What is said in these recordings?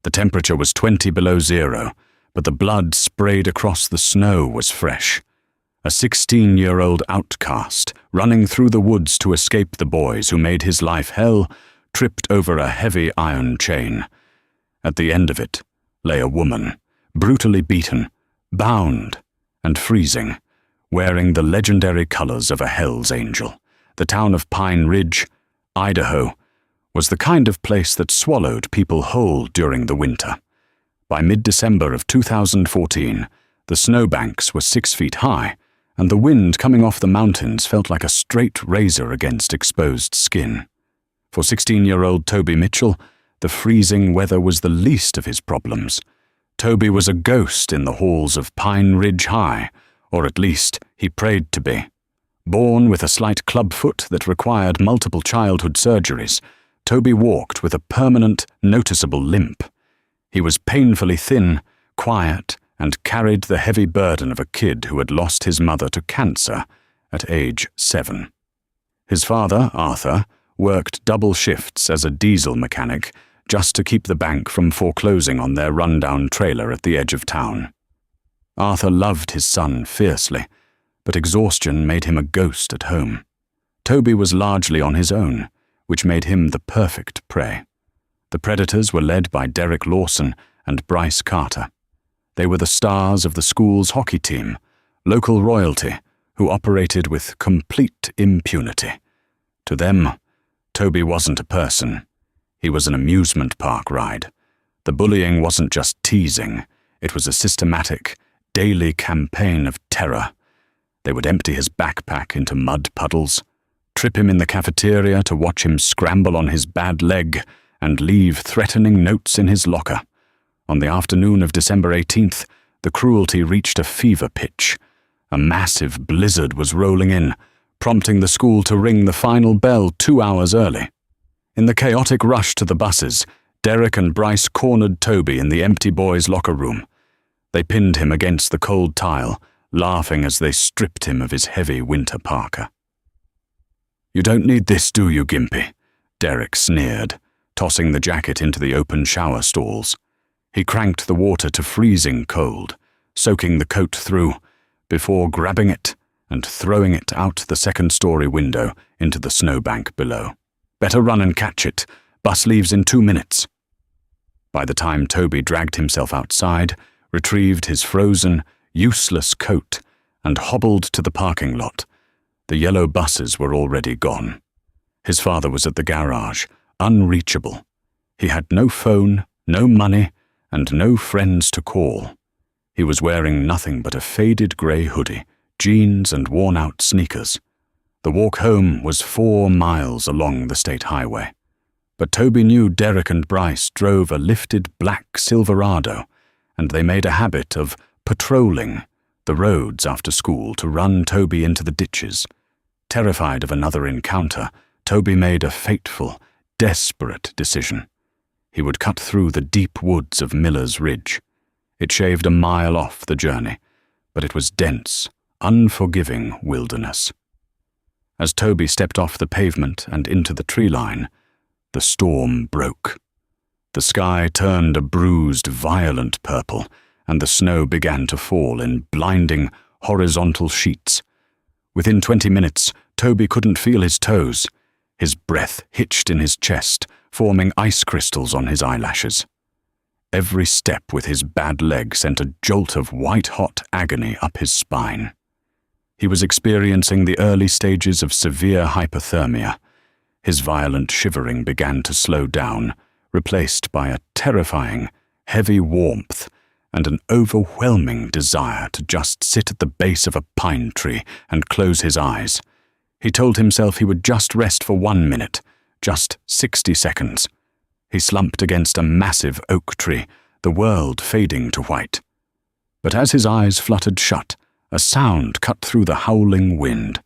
The temperature was 20 below zero, but the blood sprayed across the snow was fresh. A 16-year-old outcast, running through the woods to escape the boys who made his life hell, tripped over a heavy iron chain. At the end of it lay a woman, brutally beaten, bound, and freezing, wearing the legendary colors of a Hell's Angel. The town of Pine Ridge, Idaho, was the kind of place that swallowed people whole during the winter. By mid-December of 2014, the snowbanks were 6 feet high, and the wind coming off the mountains felt like a straight razor against exposed skin. For 16-year-old Toby Mitchell, the freezing weather was the least of his problems. Toby was a ghost in the halls of Pine Ridge High, or at least he prayed to be. Born with a slight clubfoot that required multiple childhood surgeries, Toby walked with a permanent, noticeable limp. He was painfully thin, quiet, and carried the heavy burden of a kid who had lost his mother to cancer at age 7. His father, Arthur, worked double shifts as a diesel mechanic just to keep the bank from foreclosing on their rundown trailer at the edge of town. Arthur loved his son fiercely, but exhaustion made him a ghost at home. Toby was largely on his own, which made him the perfect prey. The predators were led by Derek Lawson and Bryce Carter. They were the stars of the school's hockey team, local royalty, who operated with complete impunity. To them, Toby wasn't a person. He was an amusement park ride. The bullying wasn't just teasing. It was a systematic, daily campaign of terror. They would empty his backpack into mud puddles, trip him in the cafeteria to watch him scramble on his bad leg, and leave threatening notes in his locker. On the afternoon of December 18th, the cruelty reached a fever pitch. A massive blizzard was rolling in, prompting the school to ring the final bell 2 hours early. In the chaotic rush to the buses, Derek and Bryce cornered Toby in the empty boys' locker room. They pinned him against the cold tile, laughing as they stripped him of his heavy winter parka. "You don't need this, do you, Gimpy?" Derek sneered, tossing the jacket into the open shower stalls. He cranked the water to freezing cold, soaking the coat through, before grabbing it and throwing it out the second-story window into the snowbank below. "Better run and catch it. Bus leaves in 2 minutes." By the time Toby dragged himself outside, retrieved his frozen, useless coat, and hobbled to the parking lot, the yellow buses were already gone. His father was at the garage, unreachable. He had no phone, no money, and no friends to call. He was wearing nothing but a faded grey hoodie, jeans, and worn-out sneakers. The walk home was 4 miles along the state highway. But Toby knew Derek and Bryce drove a lifted black Silverado, and they made a habit of patrolling the roads after school to run Toby into the ditches. Terrified of another encounter, Toby made a fateful, desperate decision. He would cut through the deep woods of Miller's Ridge. It shaved a mile off the journey, but it was dense, unforgiving wilderness. As Toby stepped off the pavement and into the tree line, the storm broke. The sky turned a bruised, violent purple, and the snow began to fall in blinding, horizontal sheets. Within 20 minutes, Toby couldn't feel his toes. His breath hitched in his chest, forming ice crystals on his eyelashes. Every step with his bad leg sent a jolt of white-hot agony up his spine. He was experiencing the early stages of severe hypothermia. His violent shivering began to slow down, replaced by a terrifying, heavy warmth and an overwhelming desire to just sit at the base of a pine tree and close his eyes. He told himself he would just rest for 1 minute, just 60 seconds. He slumped against a massive oak tree, the world fading to white. But as his eyes fluttered shut, a sound cut through the howling wind.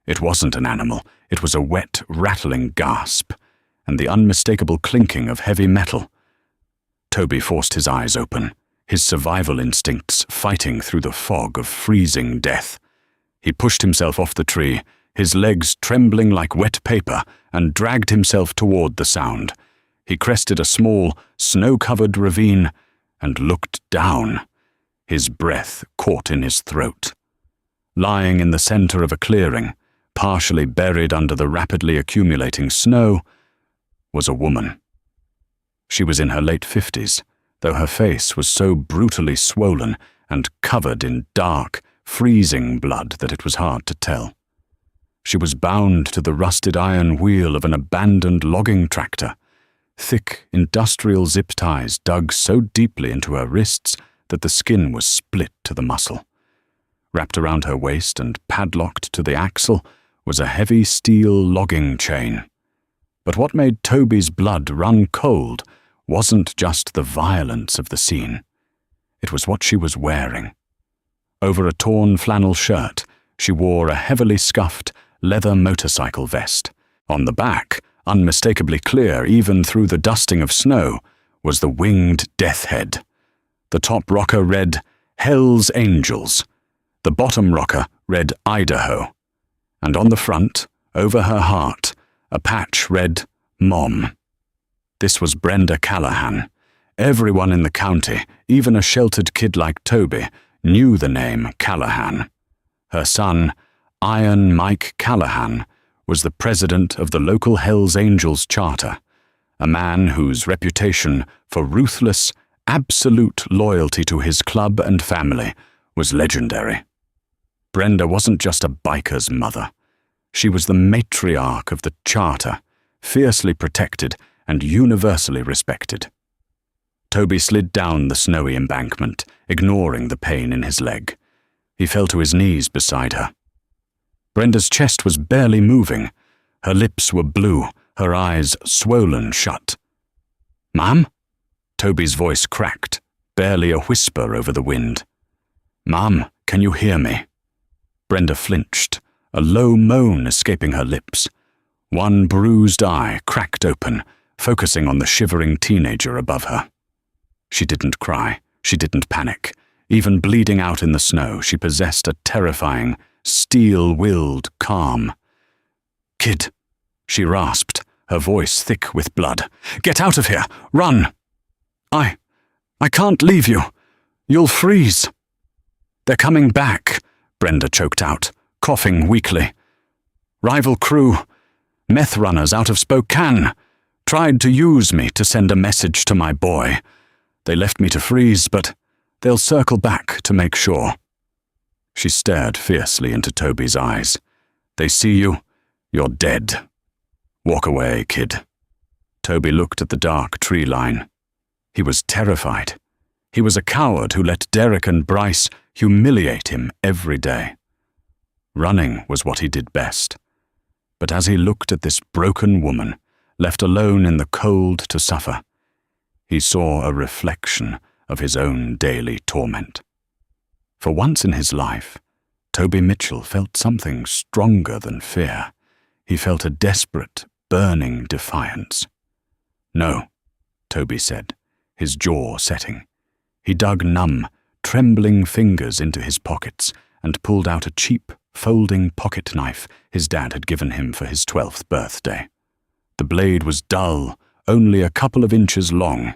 It wasn't an animal, it was a wet, rattling gasp, and the unmistakable clinking of heavy metal. Toby forced his eyes open, his survival instincts fighting through the fog of freezing death. He pushed himself off the tree, his legs trembling like wet paper, and dragged himself toward the sound. He crested a small, snow-covered ravine and looked down, his breath caught in his throat. Lying in the center of a clearing, partially buried under the rapidly accumulating snow, was a woman. She was in her late 50s, though her face was so brutally swollen and covered in dark, freezing blood that it was hard to tell. She was bound to the rusted iron wheel of an abandoned logging tractor. Thick, industrial zip ties dug so deeply into her wrists that the skin was split to the muscle. Wrapped around her waist and padlocked to the axle was a heavy steel logging chain. But what made Toby's blood run cold wasn't just the violence of the scene. It was what she was wearing. Over a torn flannel shirt, she wore a heavily scuffed leather motorcycle vest. On the back, unmistakably clear even through the dusting of snow, was the winged death head. The top rocker read, "Hell's Angels." The bottom rocker read, "Idaho." And on the front, over her heart, a patch read, "Mom." This was Brenda Callahan. Everyone in the county, even a sheltered kid like Toby, knew the name Callahan. Her son, Iron Mike Callahan, was the president of the local Hells Angels charter, a man whose reputation for ruthless, absolute loyalty to his club and family was legendary. Brenda wasn't just a biker's mother. She was the matriarch of the charter, fiercely protected and universally respected. Toby slid down the snowy embankment, ignoring the pain in his leg. He fell to his knees beside her. Brenda's chest was barely moving. Her lips were blue, her eyes swollen shut. "Mom?" Toby's voice cracked, barely a whisper over the wind. "Mom, can you hear me?" Brenda flinched, a low moan escaping her lips. One bruised eye cracked open, focusing on the shivering teenager above her. She didn't cry, she didn't panic. Even bleeding out in the snow, she possessed a terrifying, steel-willed calm. "Kid," she rasped, her voice thick with blood. "Get out of here! Run!" I can't leave you. You'll freeze." "They're coming back," Brenda choked out, coughing weakly. "Rival crew, meth runners out of Spokane, tried to use me to send a message to my boy. They left me to freeze, but they'll circle back to make sure." She stared fiercely into Toby's eyes. "They see you, you're dead. Walk away, kid." Toby looked at the dark tree line. He was terrified. He was a coward who let Derek and Bryce humiliate him every day. Running was what he did best. But as he looked at this broken woman, left alone in the cold to suffer, he saw a reflection of his own daily torment. For once in his life, Toby Mitchell felt something stronger than fear. He felt a desperate, burning defiance. "No," Toby said, his jaw setting. He dug numb, trembling fingers into his pockets and pulled out a cheap, folding pocket knife his dad had given him for his 12th birthday. The blade was dull, only a couple of inches long.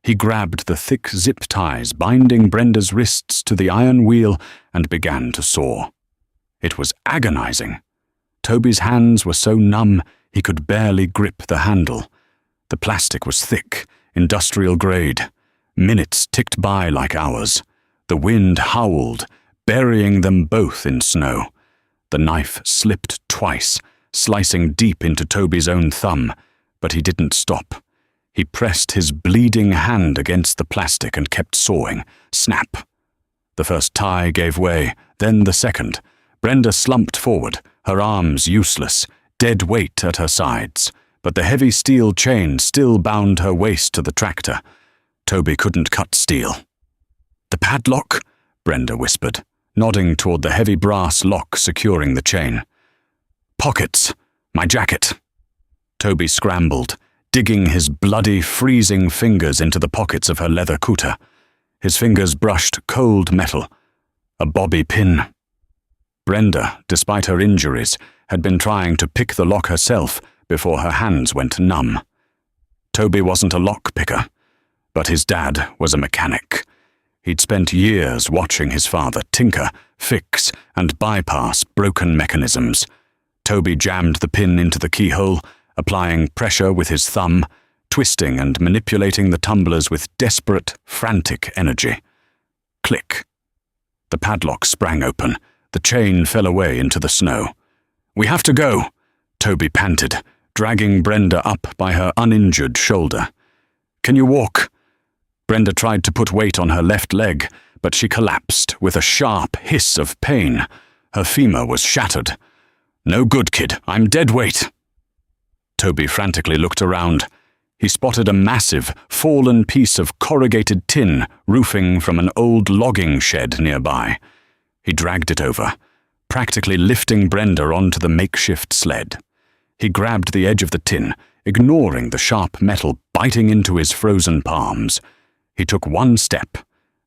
He grabbed the thick zip ties binding Brenda's wrists to the iron wheel and began to saw. It was agonizing. Toby's hands were so numb he could barely grip the handle. The plastic was thick, industrial grade. Minutes ticked by like hours. The wind howled, burying them both in snow. The knife slipped twice, slicing deep into Toby's own thumb, but he didn't stop. He pressed his bleeding hand against the plastic and kept sawing. Snap! The first tie gave way, then the second. Brenda slumped forward, her arms useless, dead weight at her sides, but the heavy steel chain still bound her waist to the tractor. Toby couldn't cut steel. "The padlock?" Brenda whispered, nodding toward the heavy brass lock securing the chain. "Pockets. My jacket." Toby scrambled, digging his bloody, freezing fingers into the pockets of her leather cutter. His fingers brushed cold metal. A bobby pin. Brenda, despite her injuries, had been trying to pick the lock herself before her hands went numb. Toby wasn't a lockpicker, but his dad was a mechanic. He'd spent years watching his father tinker, fix, and bypass broken mechanisms. Toby jammed the pin into the keyhole, applying pressure with his thumb, twisting and manipulating the tumblers with desperate, frantic energy. Click. The padlock sprang open. The chain fell away into the snow. "We have to go," Toby panted, dragging Brenda up by her uninjured shoulder. "Can you walk?" Brenda tried to put weight on her left leg, but she collapsed with a sharp hiss of pain. Her femur was shattered. "No good, kid. I'm dead weight." Toby frantically looked around. He spotted a massive, fallen piece of corrugated tin roofing from an old logging shed nearby. He dragged it over, practically lifting Brenda onto the makeshift sled. He grabbed the edge of the tin, ignoring the sharp metal biting into his frozen palms. He took one step,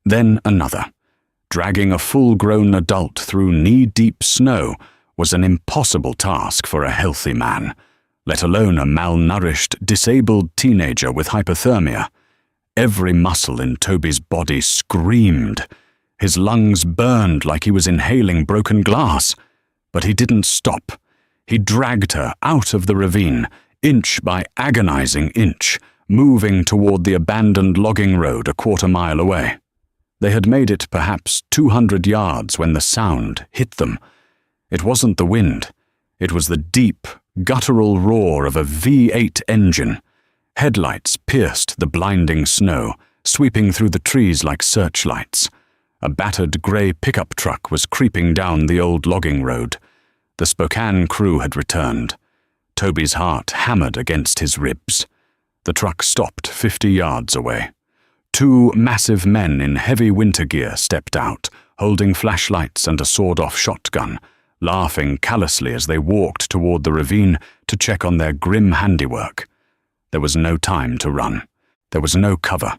then another. Dragging a full-grown adult through knee-deep snow was an impossible task for a healthy man, let alone a malnourished, disabled teenager with hypothermia. Every muscle in Toby's body screamed. His lungs burned like he was inhaling broken glass. But he didn't stop. He dragged her out of the ravine, inch by agonizing inch, moving toward the abandoned logging road a quarter-mile away. They had made it perhaps 200 yards when the sound hit them. It wasn't the wind. It was the deep, guttural roar of a V8 engine. Headlights pierced the blinding snow, sweeping through the trees like searchlights. A battered grey pickup truck was creeping down the old logging road. The Spokane crew had returned. Toby's heart hammered against his ribs. The truck stopped 50 yards away. Two massive men in heavy winter gear stepped out, holding flashlights and a sawed-off shotgun, laughing callously as they walked toward the ravine to check on their grim handiwork. There was no time to run. There was no cover.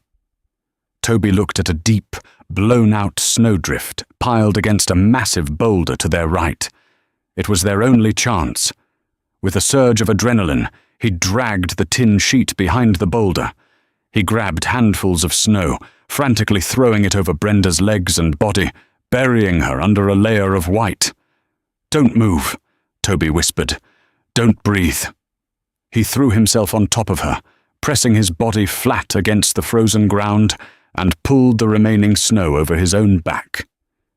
Toby looked at a deep, blown-out snowdrift piled against a massive boulder to their right. It was their only chance. With a surge of adrenaline, he dragged the tin sheet behind the boulder. He grabbed handfuls of snow, frantically throwing it over Brenda's legs and body, burying her under a layer of white. "Don't move," Toby whispered. "Don't breathe." He threw himself on top of her, pressing his body flat against the frozen ground, and pulled the remaining snow over his own back.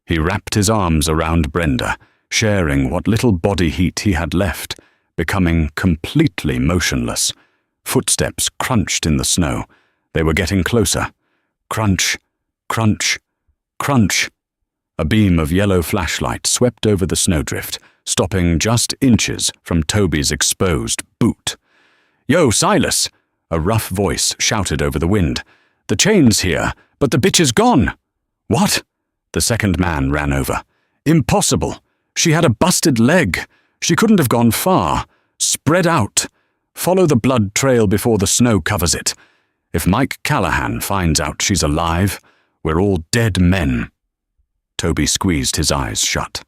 He wrapped his arms around Brenda, sharing what little body heat he had left, becoming completely motionless. Footsteps crunched in the snow. They were getting closer. Crunch, crunch, crunch. A beam of yellow flashlight swept over the snowdrift, stopping just inches from Toby's exposed boot. "Yo, Silas!" a rough voice shouted over the wind. "The chain's here, but the bitch is gone." "What?" The second man ran over. "Impossible. She had a busted leg. She couldn't have gone far. Spread out. Follow the blood trail before the snow covers it. If Mike Callahan finds out she's alive, we're all dead men." Toby squeezed his eyes shut.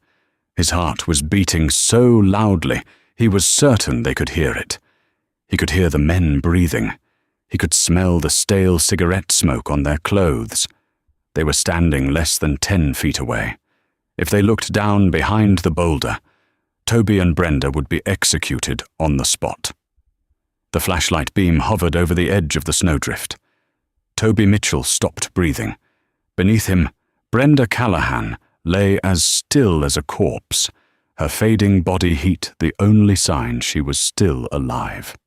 His heart was beating so loudly, he was certain they could hear it. He could hear the men breathing. He could smell the stale cigarette smoke on their clothes. They were standing less than 10 feet away. If they looked down behind the boulder, Toby and Brenda would be executed on the spot. The flashlight beam hovered over the edge of the snowdrift. Toby Mitchell stopped breathing. Beneath him, Brenda Callahan lay as still as a corpse, her fading body heat the only sign she was still alive.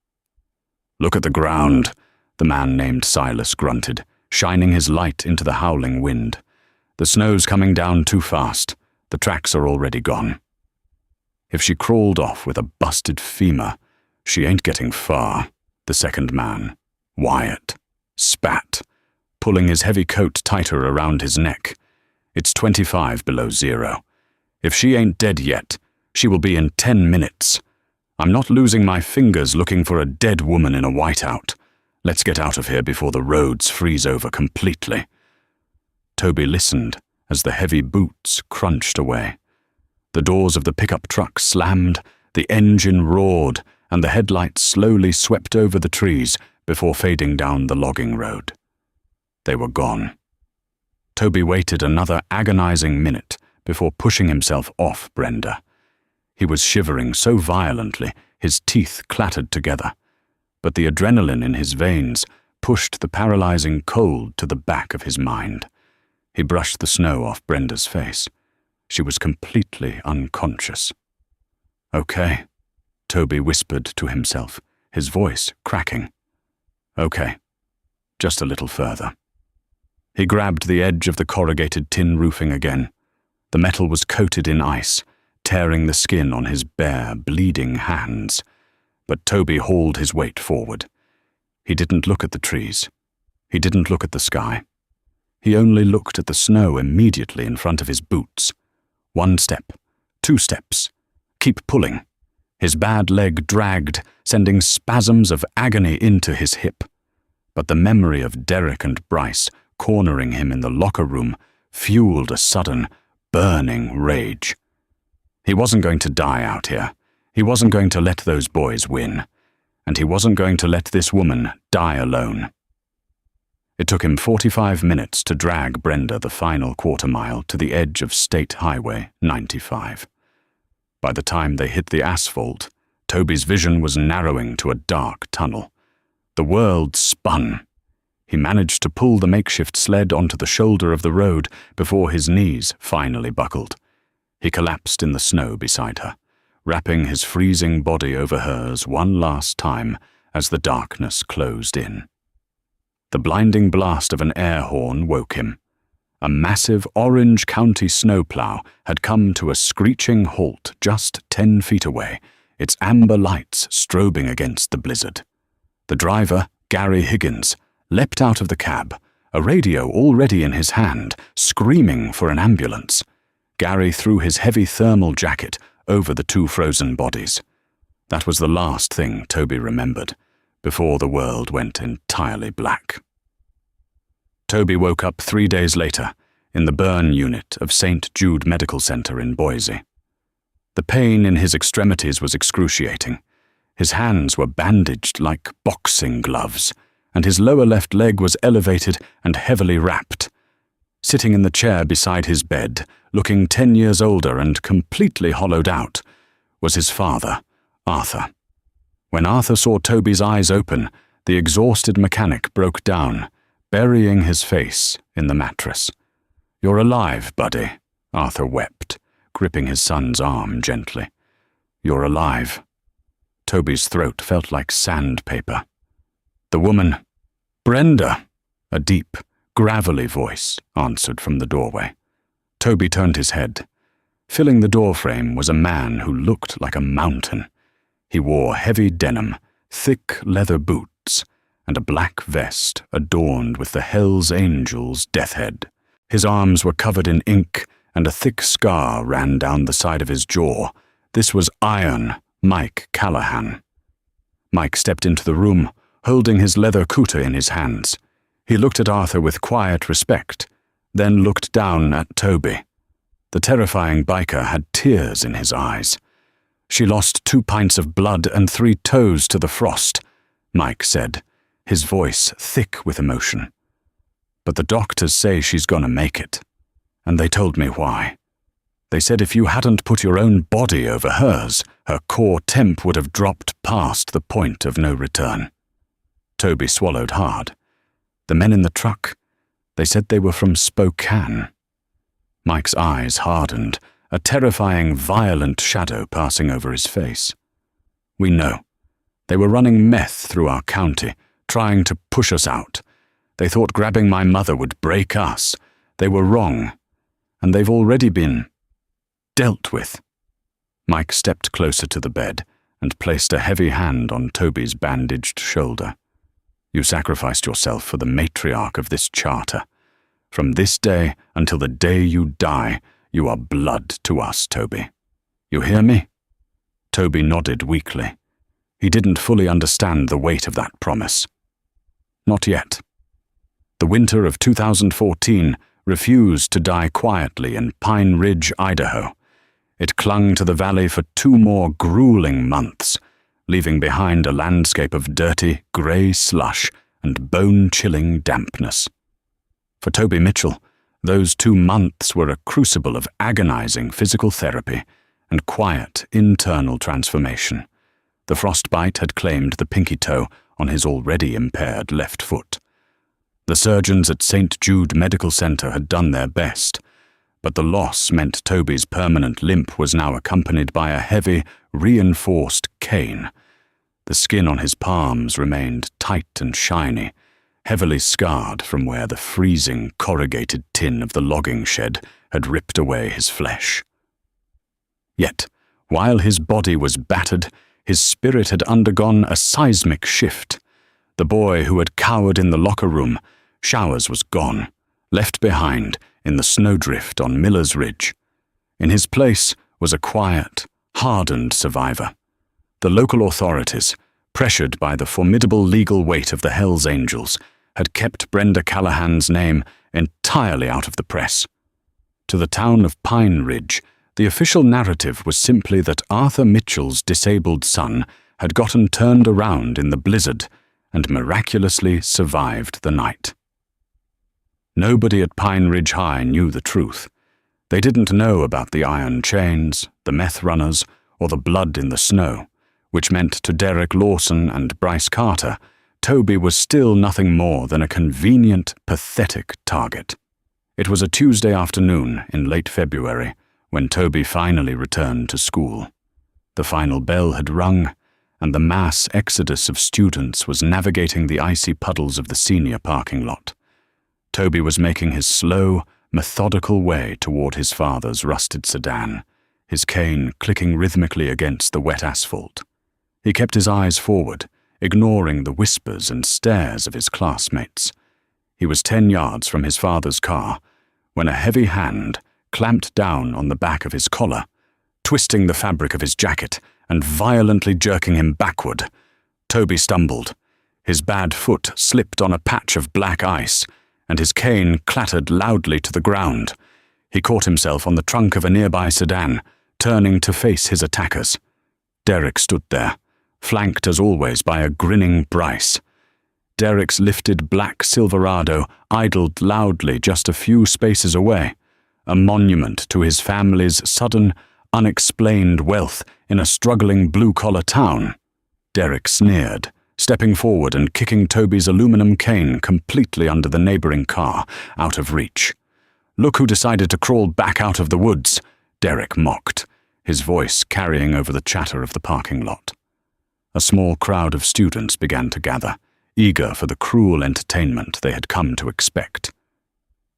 "Look at the ground," the man named Silas grunted, shining his light into the howling wind. "The snow's coming down too fast. The tracks are already gone. If she crawled off with a busted femur, she ain't getting far," the second man, Wyatt, spat, pulling his heavy coat tighter around his neck. "It's 25 below zero. If she ain't dead yet, she will be in 10 minutes. I'm not losing my fingers looking for a dead woman in a whiteout. Let's get out of here before the roads freeze over completely." Toby listened as the heavy boots crunched away. The doors of the pickup truck slammed, the engine roared, and the headlights slowly swept over the trees, before fading down the logging road. They were gone. Toby waited another agonizing minute before pushing himself off Brenda. He was shivering so violently his teeth clattered together, but the adrenaline in his veins pushed the paralyzing cold to the back of his mind. He brushed the snow off Brenda's face. She was completely unconscious. "Okay," Toby whispered to himself, his voice cracking. "Okay, just a little further." He grabbed the edge of the corrugated tin roofing again. The metal was coated in ice, tearing the skin on his bare, bleeding hands. But Toby hauled his weight forward. He didn't look at the trees. He didn't look at the sky. He only looked at the snow immediately in front of his boots. 1 step, 2 steps. Keep pulling. His bad leg dragged, sending spasms of agony into his hip. But the memory of Derek and Bryce cornering him in the locker room fueled a sudden, burning rage. He wasn't going to die out here. He wasn't going to let those boys win. And he wasn't going to let this woman die alone. It took him 45 minutes to drag Brenda the final quarter-mile to the edge of State Highway 95. By the time they hit the asphalt, Toby's vision was narrowing to a dark tunnel. The world spun. He managed to pull the makeshift sled onto the shoulder of the road before his knees finally buckled. He collapsed in the snow beside her, wrapping his freezing body over hers one last time as the darkness closed in. The blinding blast of an air horn woke him. A massive Orange County snowplow had come to a screeching halt just 10 feet away, its amber lights strobing against the blizzard. The driver, Gary Higgins, leapt out of the cab, a radio already in his hand, screaming for an ambulance. Gary threw his heavy thermal jacket over the 2 frozen bodies. That was the last thing Toby remembered, before the world went entirely black. Toby woke up 3 days later, in the burn unit of St. Jude Medical Center in Boise. The pain in his extremities was excruciating. His hands were bandaged like boxing gloves, and his lower left leg was elevated and heavily wrapped. Sitting in the chair beside his bed, looking 10 years older and completely hollowed out, was his father, Arthur. When Arthur saw Toby's eyes open, the exhausted mechanic broke down, burying his face in the mattress. "You're alive, buddy," Arthur wept, gripping his son's arm gently. "You're alive." Toby's throat felt like sandpaper. The woman, "Brenda," a deep, gravelly voice answered from the doorway. Toby turned his head. Filling the doorframe was a man who looked like a mountain. He wore heavy denim, thick leather boots, and a black vest adorned with the Hells Angels' death head. His arms were covered in ink, and a thick scar ran down the side of his jaw. This was Iron Mike Callahan. Mike stepped into the room, holding his leather cutter in his hands. He looked at Arthur with quiet respect, then looked down at Toby. The terrifying biker had tears in his eyes. "She lost 2 pints of blood and 3 toes to the frost," Mike said, his voice thick with emotion. "But the doctors say she's gonna make it. And they told me why. They said if you hadn't put your own body over hers, her core temp would have dropped past the point of no return." Toby swallowed hard. The men in the truck, they said they were from Spokane. Mike's eyes hardened, a terrifying, violent shadow passing over his face. "We know. They were running meth through our county, trying to push us out. They thought grabbing my mother would break us. They were wrong. And they've already been dealt with." Mike stepped closer to the bed and placed a heavy hand on Toby's bandaged shoulder. "You sacrificed yourself for the matriarch of this charter. From this day until the day you die, you are blood to us, Toby. You hear me?" Toby nodded weakly. He didn't fully understand the weight of that promise. Not yet. The winter of 2014 refused to die quietly in Pine Ridge, Idaho. It clung to the valley for 2 more grueling months, leaving behind a landscape of dirty, grey slush and bone-chilling dampness. For Toby Mitchell, those 2 months were a crucible of agonizing physical therapy and quiet internal transformation. The frostbite had claimed the pinky toe on his already impaired left foot. The surgeons at St. Jude Medical Center had done their best, but the loss meant Toby's permanent limp was now accompanied by a heavy, reinforced cane. The skin on his palms remained tight and shiny, heavily scarred from where the freezing, corrugated tin of the logging shed had ripped away his flesh. Yet, while his body was battered, his spirit had undergone a seismic shift. The boy who had cowered in the locker room, Showers, was gone, left behind in the snowdrift on Miller's Ridge. In his place was a quiet, hardened survivor. The local authorities, pressured by the formidable legal weight of the Hells Angels, had kept Brenda Callahan's name entirely out of the press. To the town of Pine Ridge, the official narrative was simply that Arthur Mitchell's disabled son had gotten turned around in the blizzard and miraculously survived the night. Nobody at Pine Ridge High knew the truth. They didn't know about the iron chains, the meth runners, or the blood in the snow, which meant to Derek Lawson and Bryce Carter, Toby was still nothing more than a convenient, pathetic target. It was a Tuesday afternoon in late February when Toby finally returned to school. The final bell had rung, and the mass exodus of students was navigating the icy puddles of the senior parking lot. Toby was making his slow, methodical way toward his father's rusted sedan, his cane clicking rhythmically against the wet asphalt. He kept his eyes forward, ignoring the whispers and stares of his classmates. He was 10 yards from his father's car when a heavy hand clamped down on the back of his collar, twisting the fabric of his jacket and violently jerking him backward. Toby stumbled. His bad foot slipped on a patch of black ice, and his cane clattered loudly to the ground. He caught himself on the trunk of a nearby sedan, turning to face his attackers. Derek stood there, flanked as always by a grinning Bryce. Derek's lifted black Silverado idled loudly just a few spaces away, a monument to his family's sudden, unexplained wealth in a struggling blue-collar town. Derek sneered, stepping forward and kicking Toby's aluminum cane completely under the neighboring car, out of reach. "Look who decided to crawl back out of the woods," Derek mocked, his voice carrying over the chatter of the parking lot. A small crowd of students began to gather, eager for the cruel entertainment they had come to expect.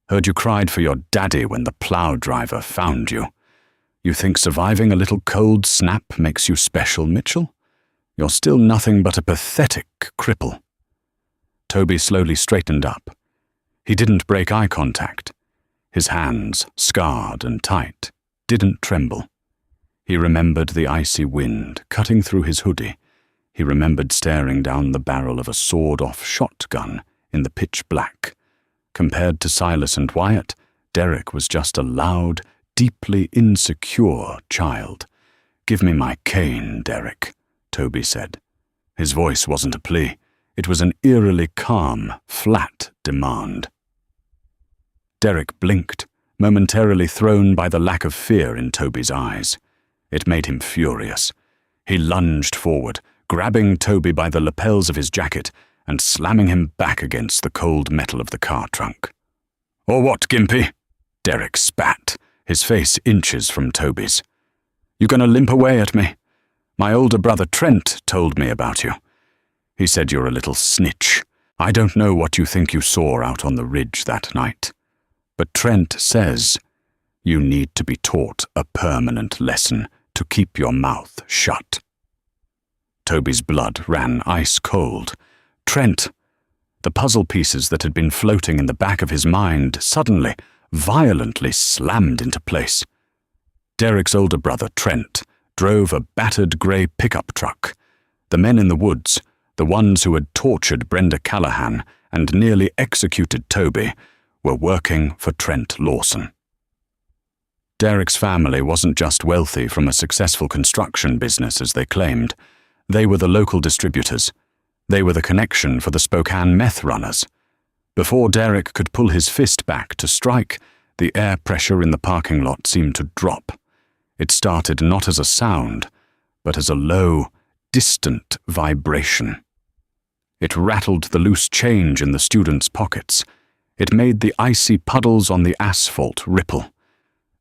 "Heard you cried for your daddy when the plow driver found you. You think surviving a little cold snap makes you special, Mitchell? You're still nothing but a pathetic cripple." Toby slowly straightened up. He didn't break eye contact. His hands, scarred and tight, didn't tremble. He remembered the icy wind cutting through his hoodie. He remembered staring down the barrel of a sawed-off shotgun in the pitch black. Compared to Silas and Wyatt, Derek was just a loud, deeply insecure child. "Give me my cane, Derek," Toby said. His voice wasn't a plea. It was an eerily calm, flat demand. Derek blinked, momentarily thrown by the lack of fear in Toby's eyes. It made him furious. He lunged forward, grabbing Toby by the lapels of his jacket and slamming him back against the cold metal of the car trunk. "Or what, Gimpy?" Derek spat, his face inches from Toby's. "You gonna limp away at me? My older brother Trent told me about you. He said you're a little snitch. I don't know what you think you saw out on the ridge that night. But Trent says you need to be taught a permanent lesson to keep your mouth shut." Toby's blood ran ice cold. Trent! The puzzle pieces that had been floating in the back of his mind suddenly, violently slammed into place. Derek's older brother, Trent, drove a battered grey pickup truck. The men in the woods, the ones who had tortured Brenda Callahan and nearly executed Toby, were working for Trent Lawson. Derek's family wasn't just wealthy from a successful construction business as they claimed. They were the local distributors. They were the connection for the Spokane meth runners. Before Derek could pull his fist back to strike, the air pressure in the parking lot seemed to drop. It started not as a sound, but as a low, distant vibration. It rattled the loose change in the students' pockets. It made the icy puddles on the asphalt ripple.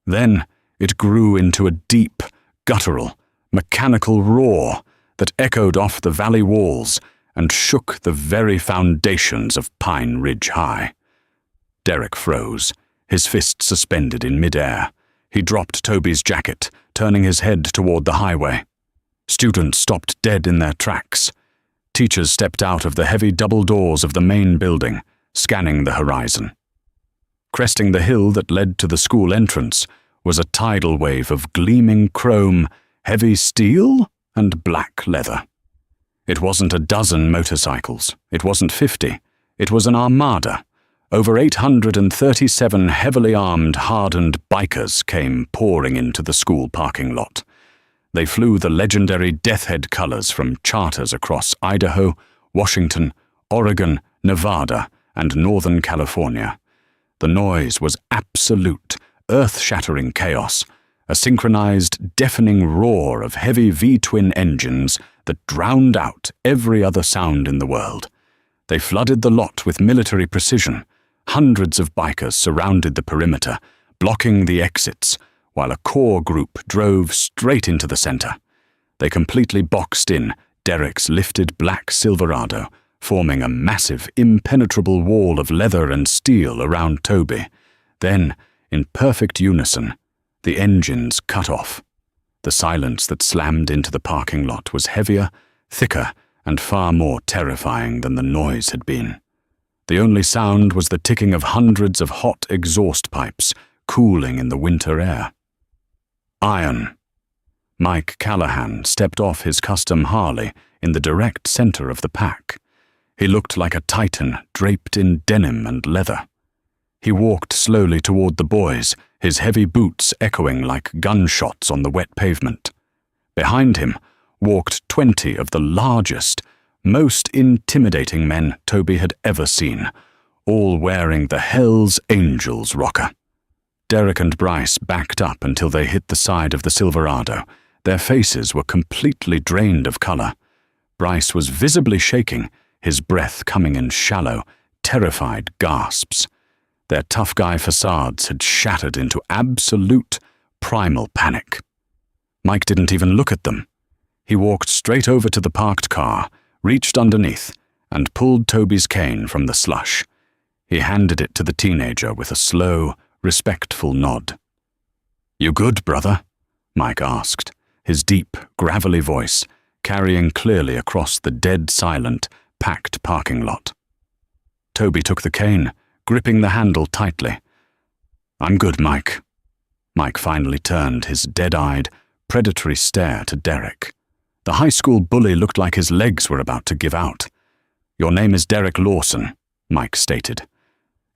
Then it grew into a deep, guttural, mechanical roar that echoed off the valley walls and shook the very foundations of Pine Ridge High. Derek froze, his fist suspended in midair. He dropped Toby's jacket, turning his head toward the highway. Students stopped dead in their tracks. Teachers stepped out of the heavy double doors of the main building, scanning the horizon. Cresting the hill that led to the school entrance was a tidal wave of gleaming chrome, heavy steel, and black leather. It wasn't a dozen motorcycles. It wasn't 50. It was an armada. Over 837 heavily armed, hardened bikers came pouring into the school parking lot. They flew the legendary Death Head colors from charters across Idaho, Washington, Oregon, Nevada, and Northern California. The noise was absolute, earth-shattering chaos, a synchronized, deafening roar of heavy V-twin engines that drowned out every other sound in the world. They flooded the lot with military precision. Hundreds of bikers surrounded the perimeter, blocking the exits, while a core group drove straight into the center. They completely boxed in Derek's lifted black Silverado, forming a massive, impenetrable wall of leather and steel around Toby. Then, in perfect unison, the engines cut off. The silence that slammed into the parking lot was heavier, thicker, and far more terrifying than the noise had been. The only sound was the ticking of hundreds of hot exhaust pipes, cooling in the winter air. Iron. Mike Callahan stepped off his custom Harley in the direct center of the pack. He looked like a titan draped in denim and leather. He walked slowly toward the boys, his heavy boots echoing like gunshots on the wet pavement. Behind him walked 20 of the largest, most intimidating men Toby had ever seen, all wearing the Hell's Angels rocker. Derek and Bryce backed up until they hit the side of the Silverado. Their faces were completely drained of color. Bryce was visibly shaking, his breath coming in shallow, terrified gasps. Their tough guy facades had shattered into absolute, primal panic. Mike didn't even look at them. He walked straight over to the parked car, reached underneath, and pulled Toby's cane from the slush. He handed it to the teenager with a slow, respectful nod. "You good, brother?" Mike asked, his deep, gravelly voice carrying clearly across the dead-silent, packed parking lot. Toby took the cane, gripping the handle tightly. "I'm good, Mike." Mike finally turned his dead-eyed, predatory stare to Derek. The high school bully looked like his legs were about to give out. "Your name is Derek Lawson," Mike stated.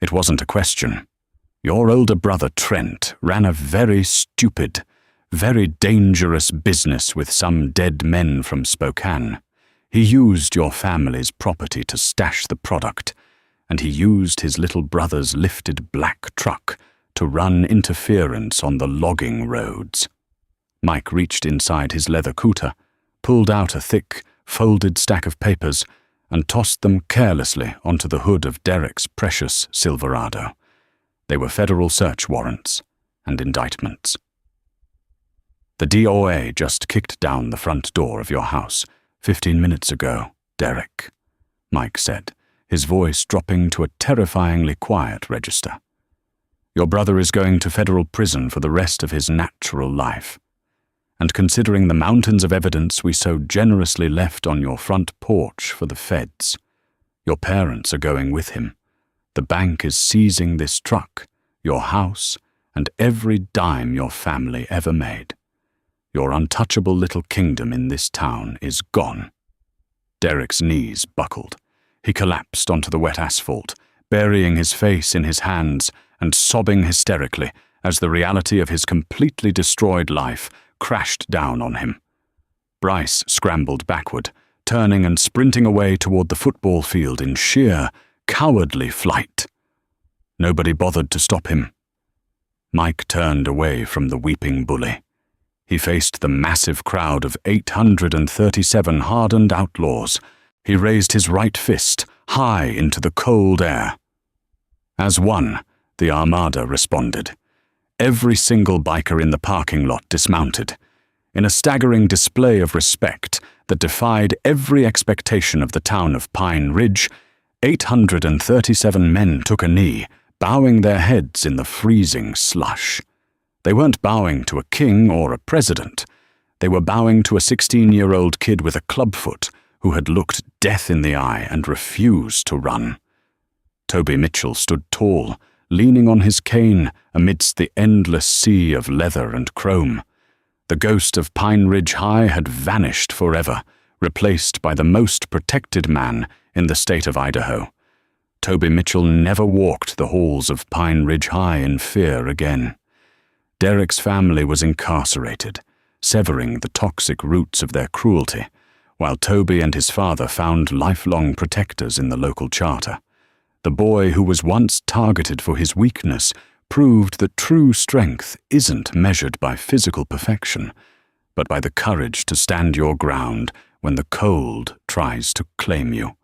It wasn't a question. Your older brother Trent ran a very stupid, very dangerous business with some dead men from Spokane. He used your family's property to stash the product, and he used his little brother's lifted black truck to run interference on the logging roads. Mike reached inside his leather cooter, pulled out a thick, folded stack of papers, and tossed them carelessly onto the hood of Derek's precious Silverado. They were federal search warrants and indictments. "The DOA just kicked down the front door of your house 15 minutes ago, Derek," Mike said, his voice dropping to a terrifyingly quiet register. "Your brother is going to federal prison for the rest of his natural life. And considering the mountains of evidence we so generously left on your front porch for the feds, your parents are going with him. The bank is seizing this truck, your house, and every dime your family ever made. Your untouchable little kingdom in this town is gone." Derek's knees buckled. He collapsed onto the wet asphalt, burying his face in his hands and sobbing hysterically as the reality of his completely destroyed life crashed down on him. Bryce scrambled backward, turning and sprinting away toward the football field in sheer, cowardly flight. Nobody bothered to stop him. Mike turned away from the weeping bully. He faced the massive crowd of 837 hardened outlaws. He raised his right fist high into the cold air. As one, the armada responded. Every single biker in the parking lot dismounted. In a staggering display of respect that defied every expectation of the town of Pine Ridge, 837 men took a knee, bowing their heads in the freezing slush. They weren't bowing to a king or a president. They were bowing to a 16-year-old kid with a clubfoot who had looked death in the eye and refused to run. Toby Mitchell stood tall, leaning on his cane amidst the endless sea of leather and chrome. The ghost of Pine Ridge High had vanished forever, replaced by the most protected man in the state of Idaho. Toby Mitchell never walked the halls of Pine Ridge High in fear again. Derek's family was incarcerated, severing the toxic roots of their cruelty, while Toby and his father found lifelong protectors in the local charter. The boy who was once targeted for his weakness proved that true strength isn't measured by physical perfection, but by the courage to stand your ground when the cold tries to claim you.